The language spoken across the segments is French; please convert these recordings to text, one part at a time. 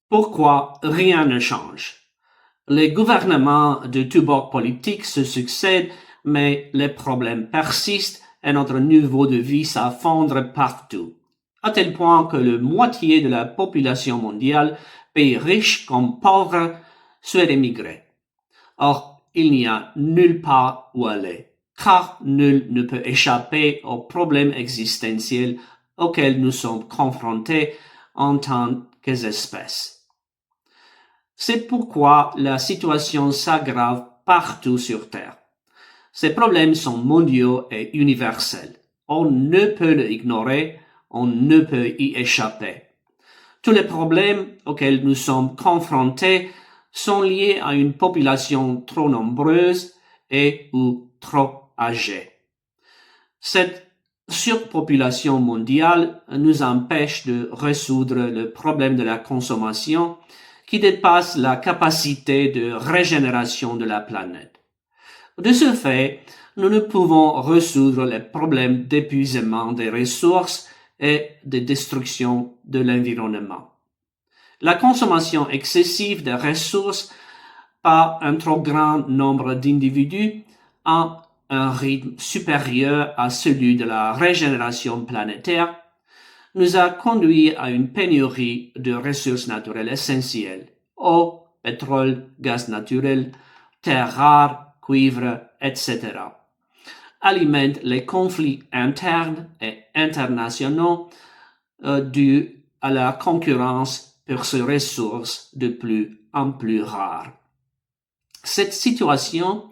Pourquoi rien ne change? Les gouvernements de tous bords politiques se succèdent, mais les problèmes persistent et notre niveau de vie s'effondre partout, à tel point que la moitié de la population mondiale, pays riches comme pauvres, souhaite émigrer. Or, il n'y a nulle part où aller, car nul ne peut échapper aux problèmes existentiels auxquels nous sommes confrontés en tant qu'espèces. C'est pourquoi la situation s'aggrave partout sur Terre. Ces problèmes sont mondiaux et universels. On ne peut l'ignorer, on ne peut y échapper. Tous les problèmes auxquels nous sommes confrontés sont liés à une population trop nombreuse et ou trop âgée. Cette surpopulation mondiale nous empêche de résoudre le problème de la consommation qui dépasse la capacité de régénération de la planète. De ce fait, nous ne pouvons résoudre les problèmes d'épuisement des ressources et de destruction de l'environnement. La consommation excessive des ressources par un trop grand nombre d'individus à un rythme supérieur à celui de la régénération planétaire nous a conduit à une pénurie de ressources naturelles essentielles, eau, pétrole, gaz naturel, terres rares, cuivre, etc. Alimente les conflits internes et internationaux dus à la concurrence pour ces ressources de plus en plus rares. Cette situation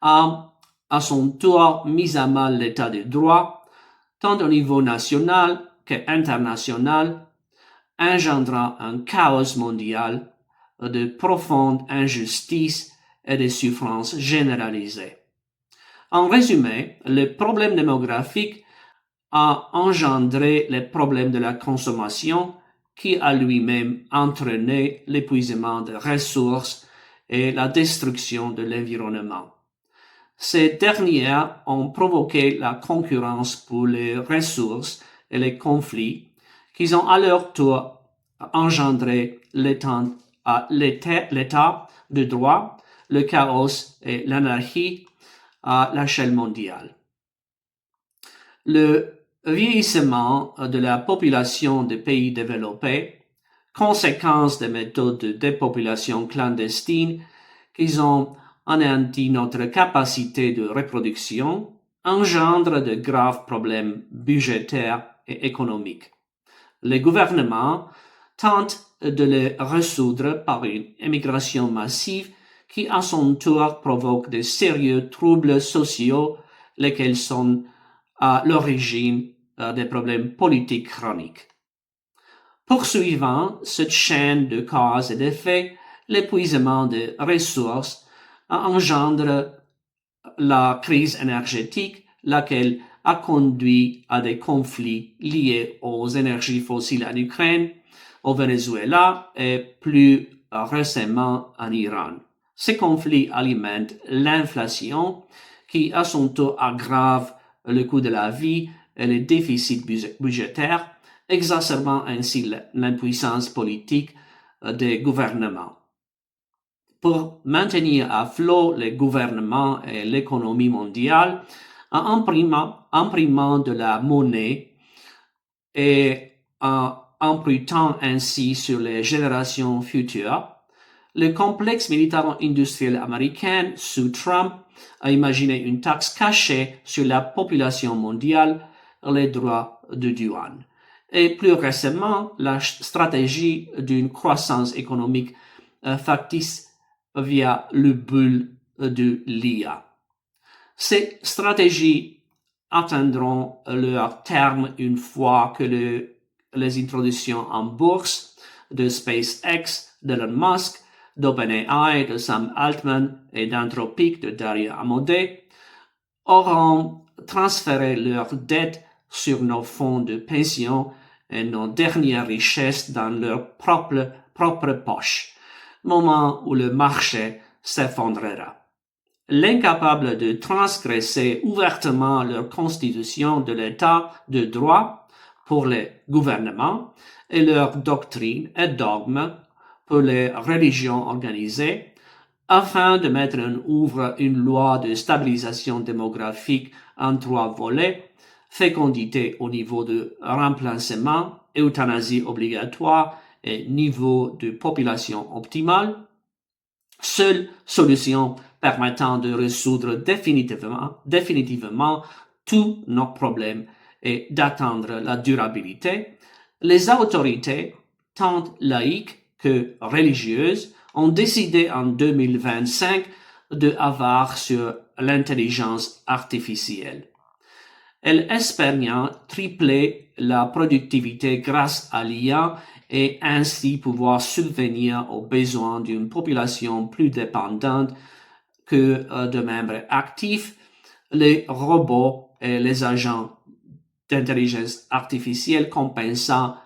a à son tour mis à mal l'état de droit, tant au niveau national qu'international, engendrant un chaos mondial de profondes injustices et de souffrances généralisées. En résumé, le problème démographique a engendré les problèmes de la consommation qui a lui-même entraîné l'épuisement des ressources et la destruction de l'environnement. Ces dernières ont provoqué la concurrence pour les ressources et les conflits qui ont à leur tour engendré l'état de droit, le chaos et l'anarchie à l'échelle mondiale. Le vieillissement de la population des pays développés, conséquence des méthodes de dépopulation clandestine qui ont anéanti notre capacité de reproduction, engendre de graves problèmes budgétaires et économiques. Les gouvernements tentent de les résoudre par une émigration massive qui à son tour provoque de sérieux troubles sociaux, lesquels sont à l'origine des problèmes politiques chroniques. Poursuivant cette chaîne de causes et d'effets, l'épuisement des ressources engendre la crise énergétique, laquelle a conduit à des conflits liés aux énergies fossiles en Ukraine, au Venezuela et plus récemment en Iran. Ces conflits alimentent l'inflation qui à son tour aggrave le coût de la vie et les déficits budgétaires, exacerbant ainsi l'impuissance politique des gouvernements. Pour maintenir à flot les gouvernements et l'économie mondiale, en imprimant de la monnaie et en empruntant ainsi sur les générations futures, le complexe militaro-industriel américain sous Trump a imaginé une taxe cachée sur la population mondiale, les droits de douane. Et plus récemment, la stratégie d'une croissance économique factice via le bulle de l'IA. Ces stratégies atteindront leur terme une fois que les introductions en bourse de SpaceX, d'Elon Musk, d'OpenAI, de Sam Altman et d'Anthropic de Dario Amodei auront transféré leurs dettes sur nos fonds de pension et nos dernières richesses dans leur propre poche, moment où le marché s'effondrera. L'incapable de transgresser ouvertement leur constitution de l'état de droit pour les gouvernements et leurs doctrines et dogmes pour les religions organisées, afin de mettre en œuvre une loi de stabilisation démographique en 3 volets: fécondité au niveau de remplacement, euthanasie obligatoire et niveau de population optimale, seule solution permettant de résoudre définitivement tous nos problèmes et d'atteindre la durabilité. Les autorités, tant laïques que religieuses, ont décidé en 2025 de avoir sur l'intelligence artificielle. Elles espèrent bien tripler la productivité grâce à l'IA et ainsi pouvoir subvenir aux besoins d'une population plus dépendante que de membres actifs. Les robots et les agents d'intelligence artificielle compensant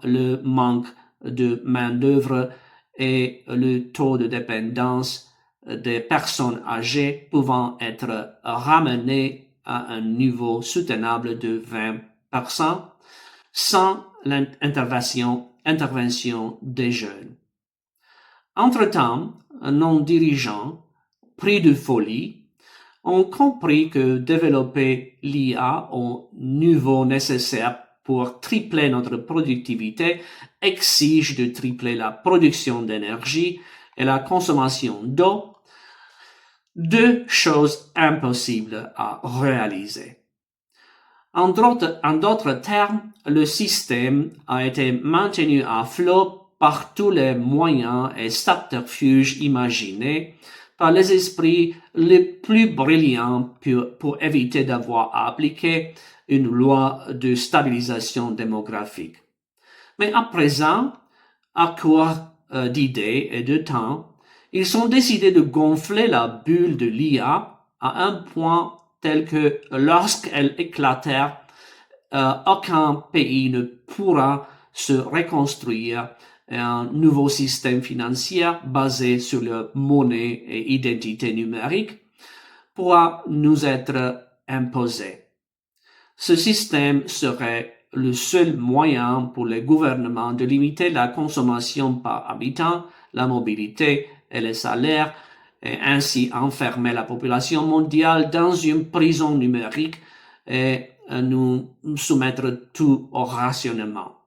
le manque de main-d'œuvre et le taux de dépendance des personnes âgées pouvant être ramenés à un niveau soutenable de 20% sans l'intervention des jeunes. Entre-temps, nos dirigeants, pris de folie, ont compris que développer l'IA au niveau nécessaire pour tripler notre productivité exige de tripler la production d'énergie et la consommation d'eau, 2 choses impossibles à réaliser. En d'autres termes, le système a été maintenu à flot par tous les moyens et subterfuges imaginés par les esprits les plus brillants pour éviter d'avoir à appliquer une loi de stabilisation démographique. Mais à présent, à court d'idées et de temps, ils ont décidé de gonfler la bulle de l'IA à un point tel que lorsqu'elle éclatera, aucun pays ne pourra se reconstruire. Un nouveau système financier basé sur la monnaie et identité numérique pourra nous être imposé. Ce système serait le seul moyen pour les gouvernements de limiter la consommation par habitant, la mobilité et les salaires, et ainsi enfermer la population mondiale dans une prison numérique et nous soumettre tout au rationnement.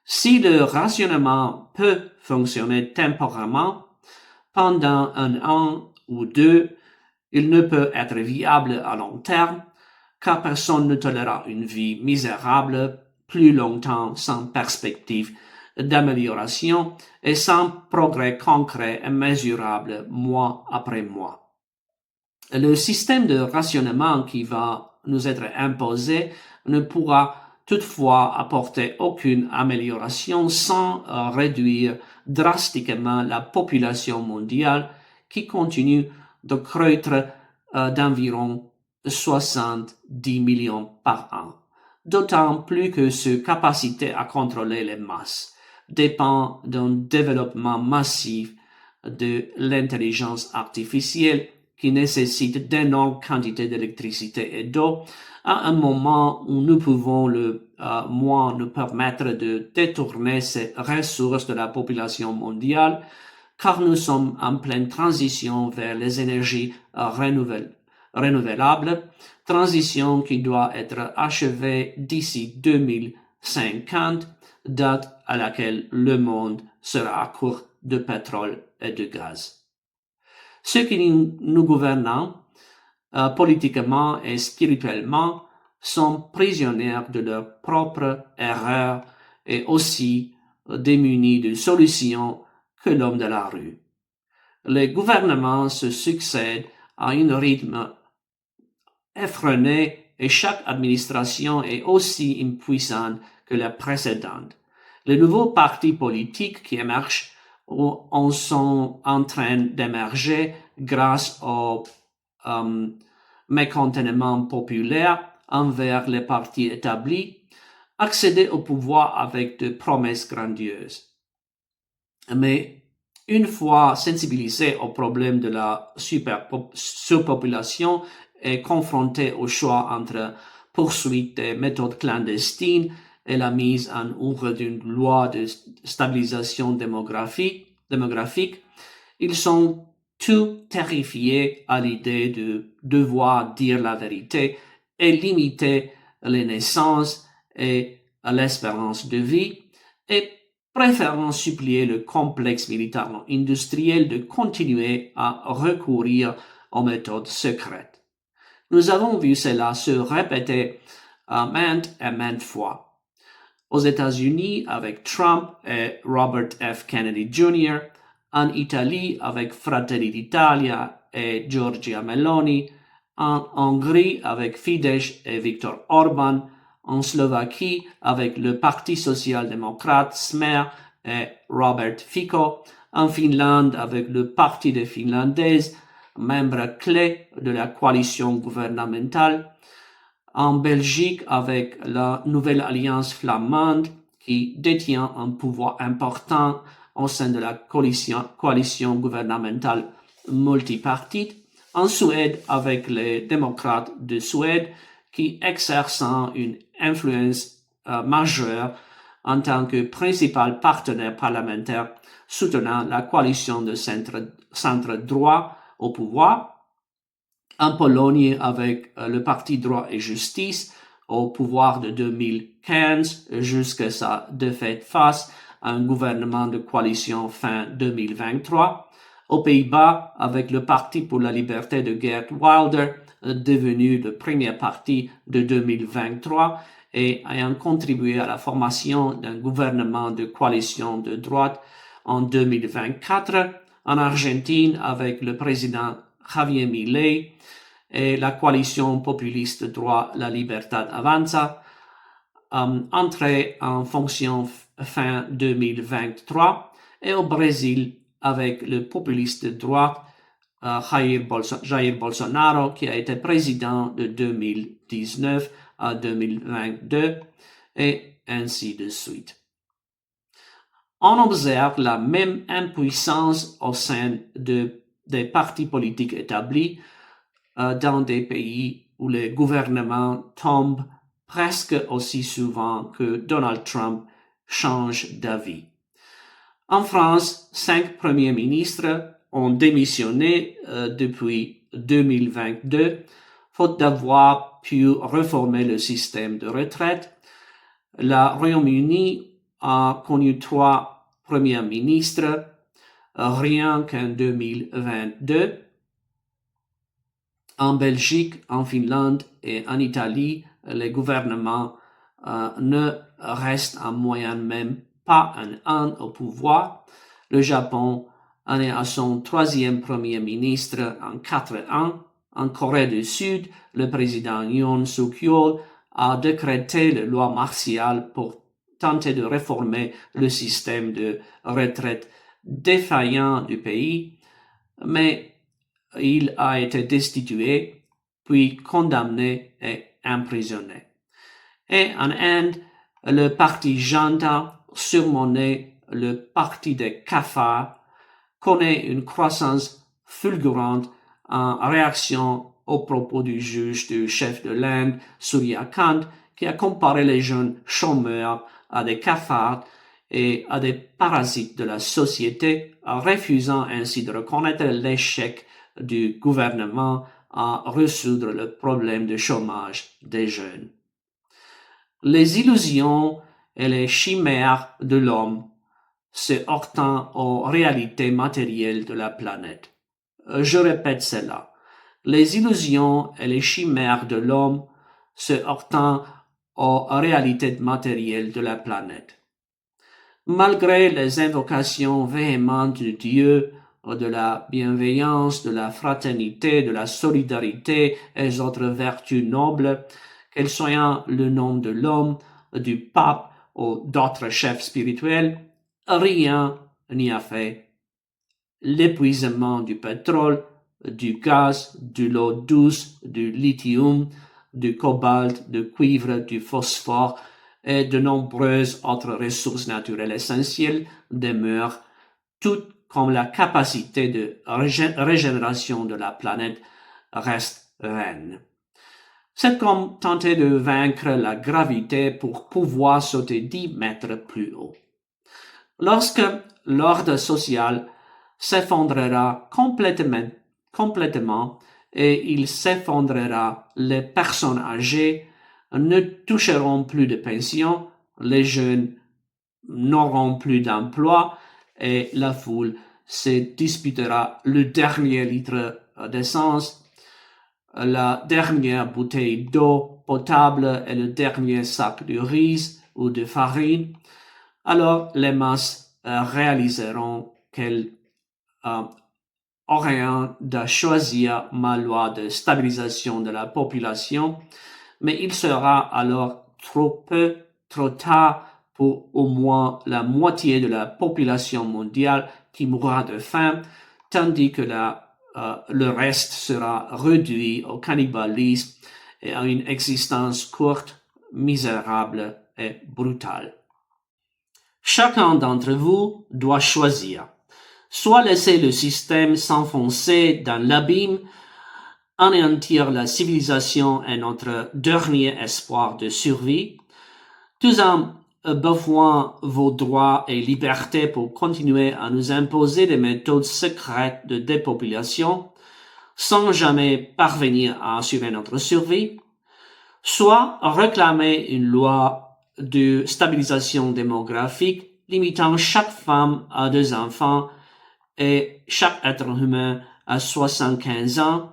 Si le rationnement peut fonctionner temporairement, pendant 1 an ou 2, il ne peut être viable à long terme, car personne ne tolérera une vie misérable plus longtemps sans perspective d'amélioration et sans progrès concret et mesurable mois après mois. Le système de rationnement qui va nous être imposé ne pourra toutefois apporter aucune amélioration sans réduire drastiquement la population mondiale qui continue de croître d'environ 70 millions par an. D'autant plus que cette capacité à contrôler les masses dépend d'un développement massif de l'intelligence artificielle qui nécessite d'énormes quantités d'électricité et d'eau à un moment où nous pouvons le moins nous permettre de détourner ces ressources de la population mondiale, car nous sommes en pleine transition vers les énergies renouvelables, transition qui doit être achevée d'ici 2050, date à laquelle le monde sera à court de pétrole et de gaz. Ceux qui nous gouvernent politiquement et spirituellement sont prisonniers de leurs propres erreurs et aussi démunis de solutions que l'homme de la rue. Les gouvernements se succèdent à un rythme effréné et chaque administration est aussi impuissante que la précédente. Les nouveaux partis politiques qui émergent en sont en train d'émerger grâce au mécontentement populaire envers les partis établis, accéder au pouvoir avec de promesses grandioses. Mais une fois sensibilisés au problème de la surpopulation et confrontés au choix entre poursuite des méthodes clandestines et la mise en œuvre d'une loi de stabilisation démographique, ils sont tous terrifiés à l'idée de devoir dire la vérité et limiter les naissances et l'espérance de vie, et préférant supplier le complexe militaro-industriel de continuer à recourir aux méthodes secrètes. Nous avons vu cela se répéter maintes et maintes fois. Aux États-Unis avec Trump et Robert F. Kennedy Jr., en Italie avec Fratelli d'Italia et Giorgia Meloni, en Hongrie avec Fidesz et Viktor Orban, en Slovaquie avec le Parti social-démocrate Smer et Robert Fico, en Finlande avec le Parti des Finlandaises, membre clé de la coalition gouvernementale, en Belgique avec la nouvelle alliance flamande qui détient un pouvoir important au sein de la coalition gouvernementale multipartite, en Suède avec les démocrates de Suède qui exercent une influence majeure en tant que principal partenaire parlementaire soutenant la coalition de centre droit au pouvoir, en Pologne avec le Parti droit et justice au pouvoir de 2015 jusqu'à sa défaite face à un gouvernement de coalition fin 2023, aux Pays-Bas avec le Parti pour la liberté de Geert Wilder, devenu le premier parti de 2023 et ayant contribué à la formation d'un gouvernement de coalition de droite en 2024, en Argentine avec le président Javier Milei et la coalition populiste droit La Libertad Avanza, entrée en fonction fin 2023, et au Brésil avec le populiste de droite Jair Bolsonaro, qui a été président de 2019 à 2022, et ainsi de suite. On observe la même impuissance au sein des partis politiques établis dans des pays où les gouvernements tombent presque aussi souvent que Donald Trump change d'avis. En France, 5 premiers ministres ont démissionné depuis 2022, faute d'avoir pu réformer le système de retraite. Le Royaume-Uni a connu 3 premiers ministres rien qu'en 2022. En Belgique, en Finlande et en Italie, les gouvernements ne restent en moyenne même pas un an au pouvoir. Le Japon en est à son 3e premier ministre en 4 ans. En Corée du Sud, le président Yoon Suk-yeol a décrété la loi martiale pour tenter de réformer le système de retraite défaillant du pays, mais il a été destitué, puis condamné et emprisonné. Et en Inde, le parti Janta, surnommé le parti des cafards, connaît une croissance fulgurante en réaction aux propos du juge du chef de l'Inde, Surya Kant, qui a comparé les jeunes chômeurs à des cafards et à des parasites de la société, refusant ainsi de reconnaître l'échec du gouvernement à résoudre le problème de chômage des jeunes. Les illusions et les chimères de l'homme se heurtant aux réalités matérielles de la planète. Je répète cela. Les illusions et les chimères de l'homme se heurtant aux réalités matérielles de la planète. Malgré les invocations véhémentes de Dieu, de la bienveillance, de la fraternité, de la solidarité et les autres vertus nobles, qu'elles soient le nom de l'homme, du pape ou d'autres chefs spirituels, rien n'y a fait. L'épuisement du pétrole, du gaz, de l'eau douce, du lithium, du cobalt, du cuivre, du phosphore et de nombreuses autres ressources naturelles essentielles demeurent, toutes comme la capacité de régénération de la planète reste vaine. C'est comme tenter de vaincre la gravité pour pouvoir sauter 10 mètres plus haut. Lorsque l'ordre social s'effondrera complètement et il s'effondrera, les personnes âgées ne toucheront plus de pension, les jeunes n'auront plus d'emploi et la foule se disputera le dernier litre d'essence, la dernière bouteille d'eau potable et le dernier sac de riz ou de farine. Alors les masses réaliseront qu'elles auraient de choisir ma loi de stabilisation de la population, mais il sera alors trop tard pour au moins la moitié de la population mondiale qui mourra de faim, tandis que le reste sera réduit au cannibalisme et à une existence courte, misérable et brutale. Chacun d'entre vous doit choisir. Soit laisser le système s'enfoncer dans l'abîme, anéantir la civilisation et notre dernier espoir de survie, tout en bafouant vos droits et libertés pour continuer à nous imposer des méthodes secrètes de dépopulation, sans jamais parvenir à assurer notre survie, soit réclamer une loi de stabilisation démographique limitant chaque femme à 2 enfants et chaque être humain à 75 ans,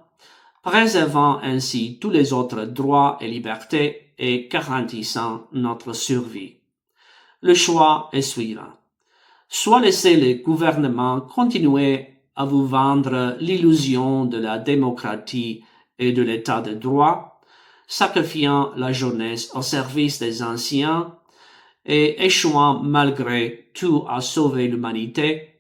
préservant ainsi tous les autres droits et libertés et garantissant notre survie. Le choix est suivant. Soit laisser le gouvernement continuer à vous vendre l'illusion de la démocratie et de l'état de droit, sacrifiant la jeunesse au service des anciens et échouant malgré tout à sauver l'humanité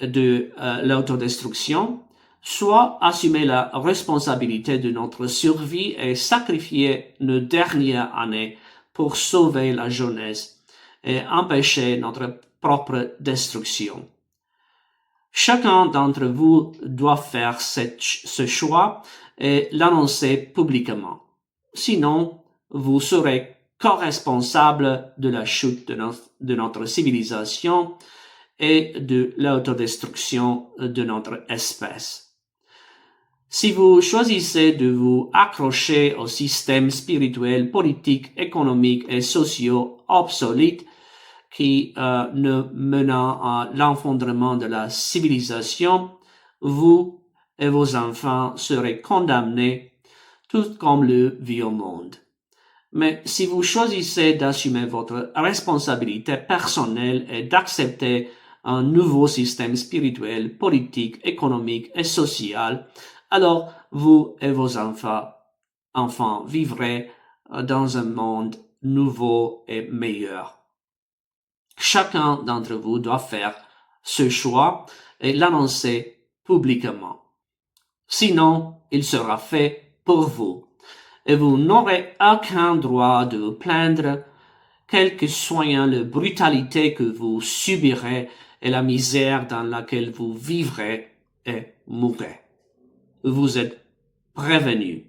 de l'autodestruction, soit assumer la responsabilité de notre survie et sacrifier nos dernières années pour sauver la jeunesse et empêcher notre propre destruction. Chacun d'entre vous doit faire ce choix et l'annoncer publiquement. Sinon, vous serez co-responsable de la chute de notre civilisation et de l'autodestruction de notre espèce. Si vous choisissez de vous accrocher au système spirituel, politique, économique et social obsolète qui ne menant à l'effondrement de la civilisation, vous et vos enfants serez condamnés tout comme le vieux monde. Mais si vous choisissez d'assumer votre responsabilité personnelle et d'accepter un nouveau système spirituel, politique, économique et social, alors vous et vos enfants vivrez dans un monde nouveau et meilleur. Chacun d'entre vous doit faire ce choix et l'annoncer publiquement. Sinon, il sera fait pour vous et vous n'aurez aucun droit de vous plaindre, quelle que soit la brutalité que vous subirez et la misère dans laquelle vous vivrez et mourrez. Vous êtes prévenus.